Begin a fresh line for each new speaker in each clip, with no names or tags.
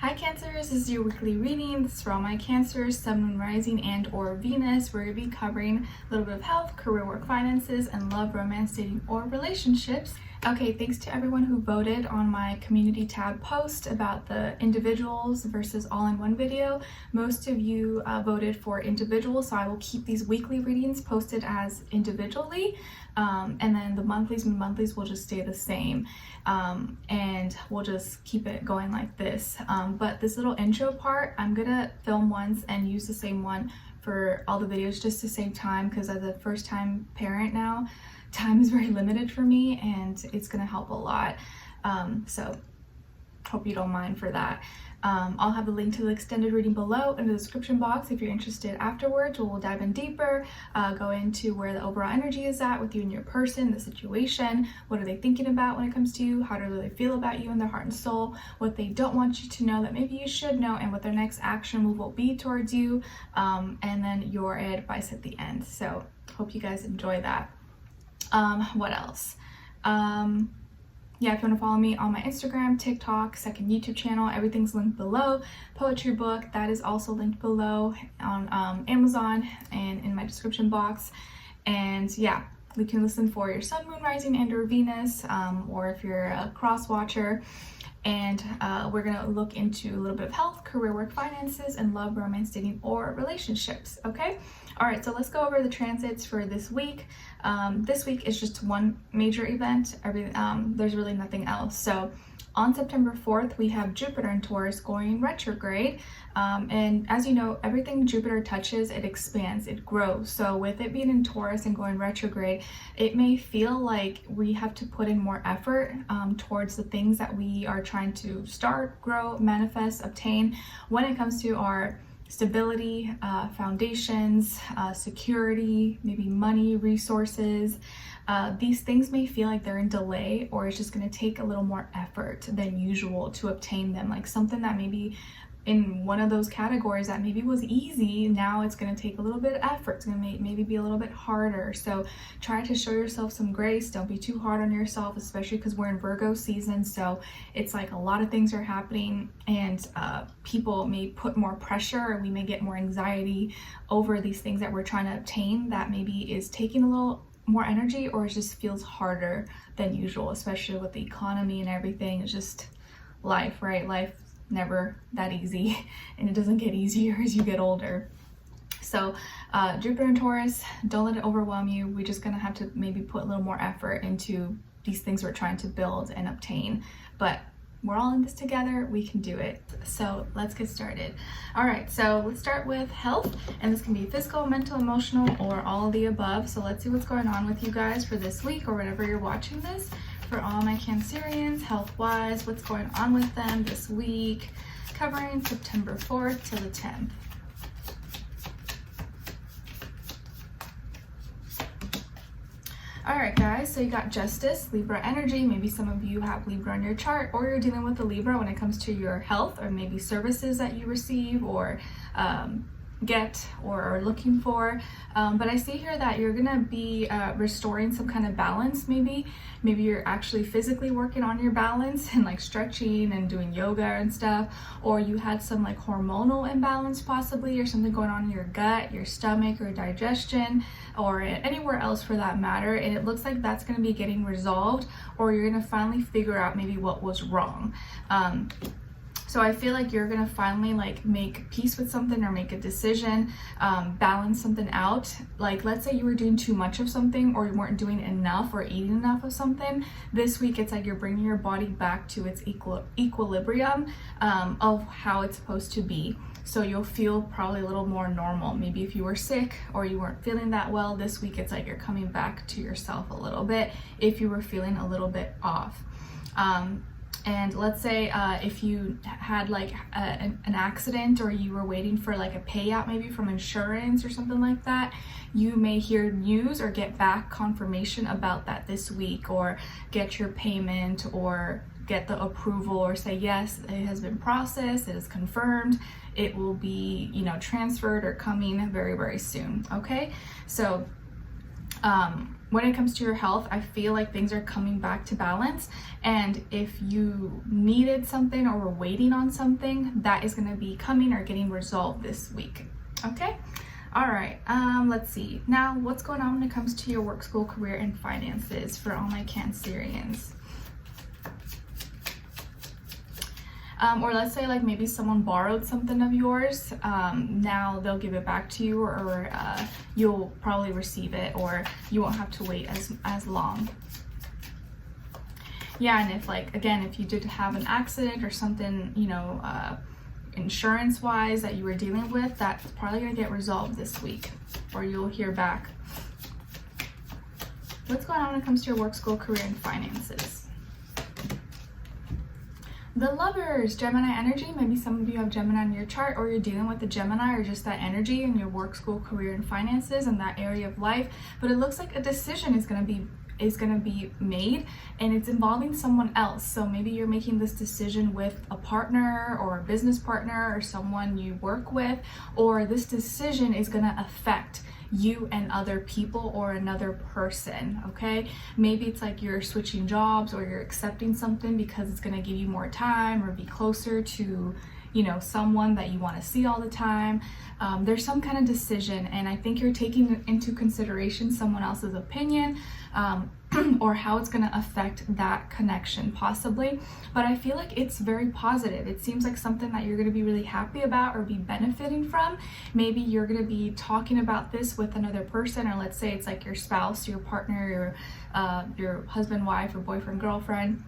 Hi Cancers, this is your weekly reading. This is for all my Cancers, Sun, Moon, Rising, and or Venus. We're going to be covering a little bit of health, career, work, finances, and love, romance, dating, or relationships. Okay, thanks to everyone who voted on my community tab post about the individuals versus all-in-one video. Most of you voted for individuals, so I will keep these weekly readings posted as individually. And then the monthlies and monthlies will just stay the same, and we'll just keep it going like this. But this little intro part, I'm gonna film once and use the same one for all the videos just to save time, because as a first-time parent now, time is very limited for me and it's gonna help a lot. So hope you don't mind for that. I'll have the link to the extended reading below in the description box if you're interested afterwards. We'll dive in deeper, go into where the overall energy is at with you and your person, the situation, what are they thinking about when it comes to you, how do they feel about you in their heart and soul, what they don't want you to know that maybe you should know, and what their next action move will be towards you, and then your advice at the end. So hope you guys enjoy that. What else? Yeah, if you want to follow me on my Instagram, TikTok, second YouTube channel, everything's linked below. Poetry book, that is also linked below on Amazon and in my description box. And yeah, you can listen for your Sun, Moon, Rising, and or Venus, or if you're a cross watcher. And we're gonna look into a little bit of health, career, work, finances, and love, romance, dating, or relationships, okay? All right, so let's go over the transits for this week. This week is just one major event. There's really nothing else. So on September 4th, we have Jupiter in Taurus going retrograde. And as you know, everything Jupiter touches, it expands, it grows. So with it being in Taurus and going retrograde, it may feel like we have to put in more effort towards the things that we are trying to start, grow, manifest, obtain when it comes to our stability, foundations, security, maybe money, resources. These things may feel like they're in delay, or it's just going to take a little more effort than usual to obtain them. Like something that maybe in one of those categories that maybe was easy, now it's going to take a little bit of effort. It's going to maybe be a little bit harder. So try to show yourself some grace. Don't be too hard on yourself, especially because we're in Virgo season. So it's like a lot of things are happening, and people may put more pressure, or we may get more anxiety over these things that we're trying to obtain that maybe is taking a little more energy, or it just feels harder than usual, especially with the economy and everything. It's just life, right? Life never that easy, and it doesn't get easier as you get older. So Jupiter and Taurus, don't let it overwhelm you. We're just gonna have to maybe put a little more effort into these things we're trying to build and obtain, but we're all in this together. We can do it. So let's get started. All right, so let's start with health, and this can be physical, mental, emotional, or all of the above. So let's see what's going on with you guys for this week, or whenever you're watching this. For all my Cancerians, health-wise, what's going on with them this week, covering September 4th till the 10th. All right, guys, so you got Justice, Libra energy. Maybe some of you have Libra on your chart, or you're dealing with a Libra when it comes to your health, or maybe services that you receive or get or are looking for. But I see here that you're gonna be restoring some kind of balance. Maybe you're actually physically working on your balance and like stretching and doing yoga and stuff, or you had some like hormonal imbalance possibly, or something going on in your gut, your stomach, or digestion, or anywhere else for that matter. And it looks like that's gonna be getting resolved, or you're gonna finally figure out maybe what was wrong. So I feel like you're gonna finally like make peace with something, or make a decision, balance something out. Like let's say you were doing too much of something, or you weren't doing enough or eating enough of something. This week it's like you're bringing your body back to its equilibrium of how it's supposed to be. So you'll feel probably a little more normal. Maybe if you were sick or you weren't feeling that well, this week it's like you're coming back to yourself a little bit if you were feeling a little bit off. And let's say if you had like an accident, or you were waiting for like a payout maybe from insurance or something like that, you may hear news or get back confirmation about that this week, or get your payment, or get the approval, or say yes, it has been processed, it is confirmed, it will be, you know, transferred or coming very, very soon. Okay, so When it comes to your health, I feel like things are coming back to balance, and if you needed something or were waiting on something, that is going to be coming or getting resolved this week. Okay. All right, let's see. Now, what's going on when it comes to your work, school, career, and finances for all my Cancerians? Or let's say like maybe someone borrowed something of yours. Now they'll give it back to you, or you'll probably receive it, or you won't have to wait as long. Yeah, and if like, again, if you did have an accident or something, you know, insurance wise that you were dealing with, that's probably gonna get resolved this week, or you'll hear back. What's going on when it comes to your work, school, career, and finances? The Lovers, Gemini energy. Maybe some of you have Gemini in your chart, or you're dealing with the Gemini, or just that energy in your work, school, career, and finances, and that area of life. But it looks like a decision is going to be made, and it's involving someone else. So maybe you're making this decision with a partner or a business partner or someone you work with, or this decision is going to affect you and other people or another person. Okay, maybe it's like you're switching jobs, or you're accepting something because it's going to give you more time or be closer to, you know, someone that you want to see all the time. There's some kind of decision, and I think you're taking into consideration someone else's opinion, or how it's going to affect that connection possibly. But I feel like it's very positive. It seems like something that you're going to be really happy about or be benefiting from. Maybe you're going to be talking about this with another person, or let's say it's like your spouse, your partner, your husband, wife, or boyfriend, girlfriend,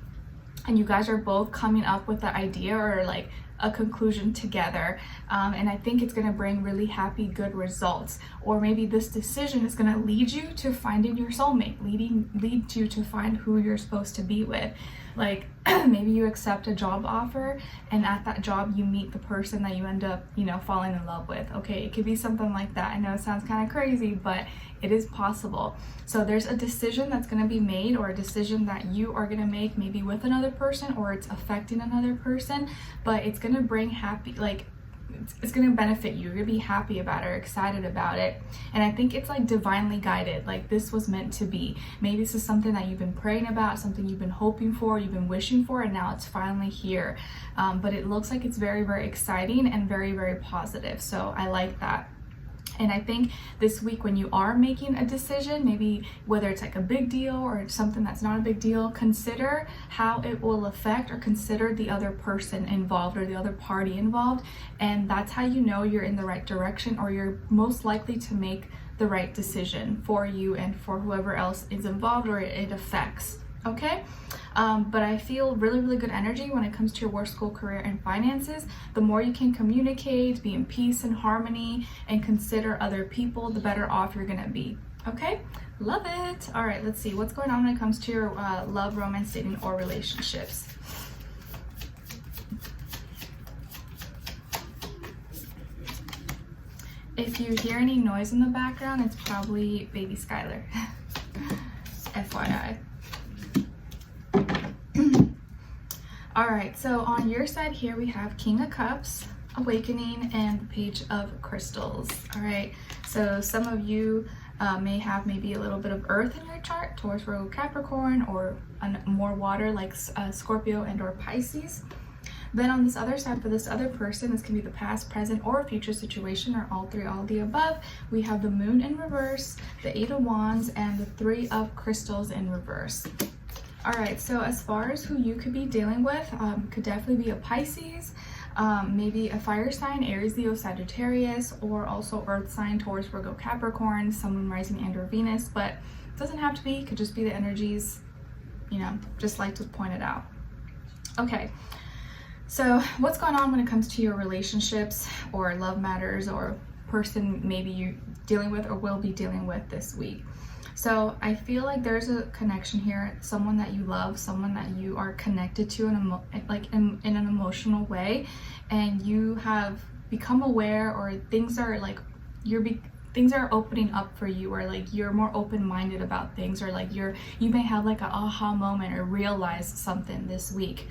and you guys are both coming up with the idea or like a conclusion together, and I think it's going to bring really happy, good results. Or maybe this decision is going to lead you to finding your soulmate, lead you to find who you're supposed to be with. Like maybe you accept a job offer, and at that job you meet the person that you end up, you know, falling in love with. Okay, it could be something like that. I know it sounds kind of crazy, but it is possible. So there's a decision that's going to be made, or a decision that you are going to make, maybe with another person, or it's affecting another person, but it's going to bring happy, like it's going to benefit you. You're going to be happy about it or excited about it. And I think it's like divinely guided, like this was meant to be. Maybe this is something that you've been praying about, something you've been hoping for, you've been wishing for, and now it's finally here. But it looks like it's very, very exciting and very, very positive. So I like that. And I think this week when you are making a decision, maybe whether it's like a big deal or something that's not a big deal, consider how it will affect, or consider the other person involved or the other party involved. And that's how you know you're in the right direction, or you're most likely to make the right decision for you and for whoever else is involved or it affects. Okay, but I feel really, really good energy when it comes to your work, school, career, and finances. The more you can communicate, be in peace and harmony, and consider other people, the better off you're gonna be. Okay, love it. All right, let's see what's going on when it comes to your love, romance, dating, or relationships. If you hear any noise in the background, it's probably baby Skylar. FYI. All right, so on your side here we have King of Cups, Awakening, and the Page of Crystals. All right, so some of you may have maybe a little bit of earth in your chart, Taurus, Virgo, Capricorn, or more water like Scorpio and or Pisces. Then on this other side, for this other person, this can be the past, present, or future situation, or all three, all of the above. We have the Moon in reverse, the 8 of Wands, and the 3 of Crystals in reverse. All right, so as far as who you could be dealing with, could definitely be a Pisces, maybe a fire sign, Aries, Leo, Sagittarius, or also earth sign, Taurus, Virgo, Capricorn, Sun, Moon, Rising, and or Venus, but it doesn't have to be, could just be the energies, you know, just like to point it out. Okay, so what's going on when it comes to your relationships or love matters, or person maybe you're dealing with or will be dealing with this week? So I feel like there's a connection here, someone that you love, someone that you are connected to in an emotional way, and you have become aware, or things are like things are opening up for you, or like you're more open-minded about things, or like you may have like an aha moment or realize something this week.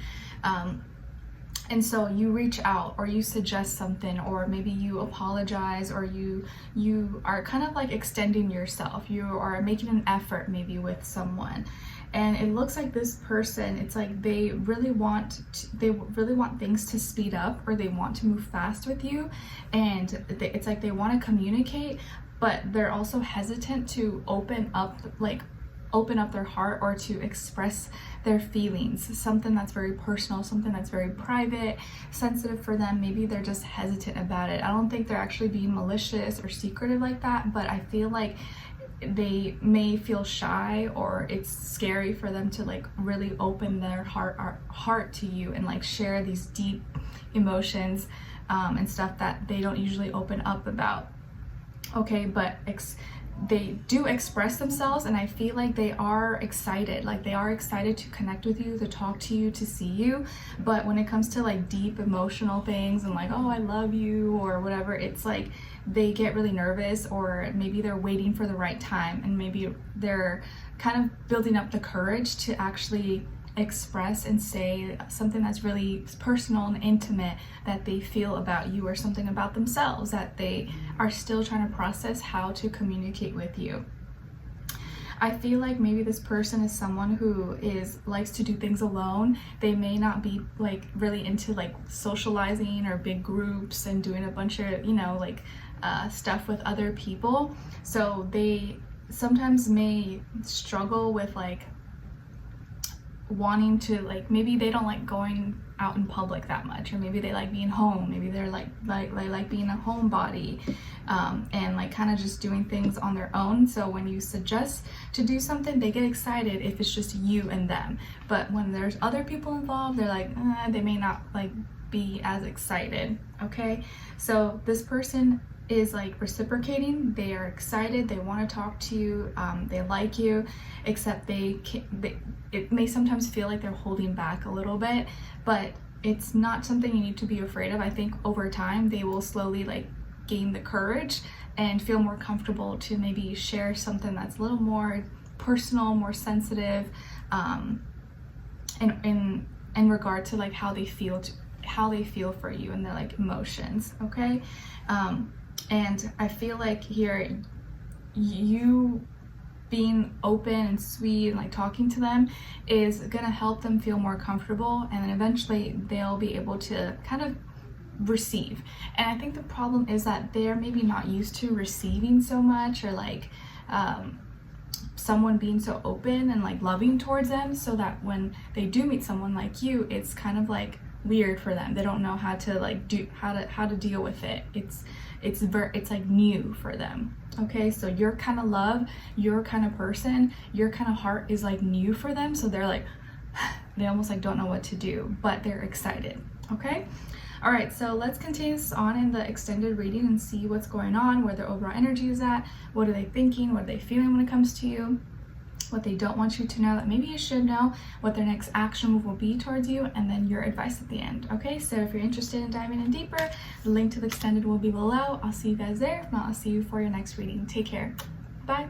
And so you reach out, or you suggest something, or maybe you apologize, or you are kind of like extending yourself. You are making an effort maybe with someone. And it looks like this person, it's like they really want things to speed up, or they want to move fast with you. And it's like they want to communicate, but they're also hesitant to open up their heart or to express their feelings, something that's very personal, something that's very private, sensitive for them. Maybe they're just hesitant about it. I don't think they're actually being malicious or secretive like that, but I feel like they may feel shy, or it's scary for them to like really open their heart to you and like share these deep emotions and stuff that they don't usually open up about. Okay, but they do express themselves, and I feel like they are excited. Like they are excited to connect with you, to talk to you, to see you. But when it comes to like deep emotional things and like, oh, I love you or whatever, it's like they get really nervous, or maybe they're waiting for the right time, and maybe they're kind of building up the courage to actually express and say something that's really personal and intimate that they feel about you, or something about themselves that they are still trying to process how to communicate with you. I feel like maybe this person is someone who likes to do things alone. They may not be like really into like socializing or big groups and doing a bunch of, like stuff with other people. So they sometimes may struggle with like wanting to, like, maybe they don't like going out in public that much, or maybe they like being home. Maybe they're like being a homebody, and like kind of just doing things on their own. So when you suggest to do something, they get excited if it's just you and them. But when there's other people involved, they're like, they may not like be as excited. Okay, so this person is like reciprocating. They are excited, they want to talk to you, they like you, except it may sometimes feel like they're holding back a little bit, but it's not something you need to be afraid of. I think over time they will slowly like gain the courage and feel more comfortable to maybe share something that's a little more personal, more sensitive, in regard to like how they feel for you and their like emotions. Okay, and I feel like here, you being open and sweet and like talking to them is gonna help them feel more comfortable, and then eventually they'll be able to kind of receive. And I think the problem is that they're maybe not used to receiving so much, or like someone being so open and like loving towards them, so that when they do meet someone like you, it's kind of like weird for them. They don't know how to like how to deal with it. It's like new for them. Okay, so your kind of love, your kind of person, your kind of heart is like new for them. So they're like, they almost like don't know what to do, but they're excited. Okay, all right, so let's continue this on in the extended reading and see what's going on, where their overall energy is at, what are they thinking, what are they feeling when it comes to you, what they don't want you to know that maybe you should know, what their next action move will be towards you, and then your advice at the end. Okay, so if you're interested in diving in deeper, the link to the extended will be below. I'll see you guys there. If not, I'll see you for your next reading. Take care. Bye.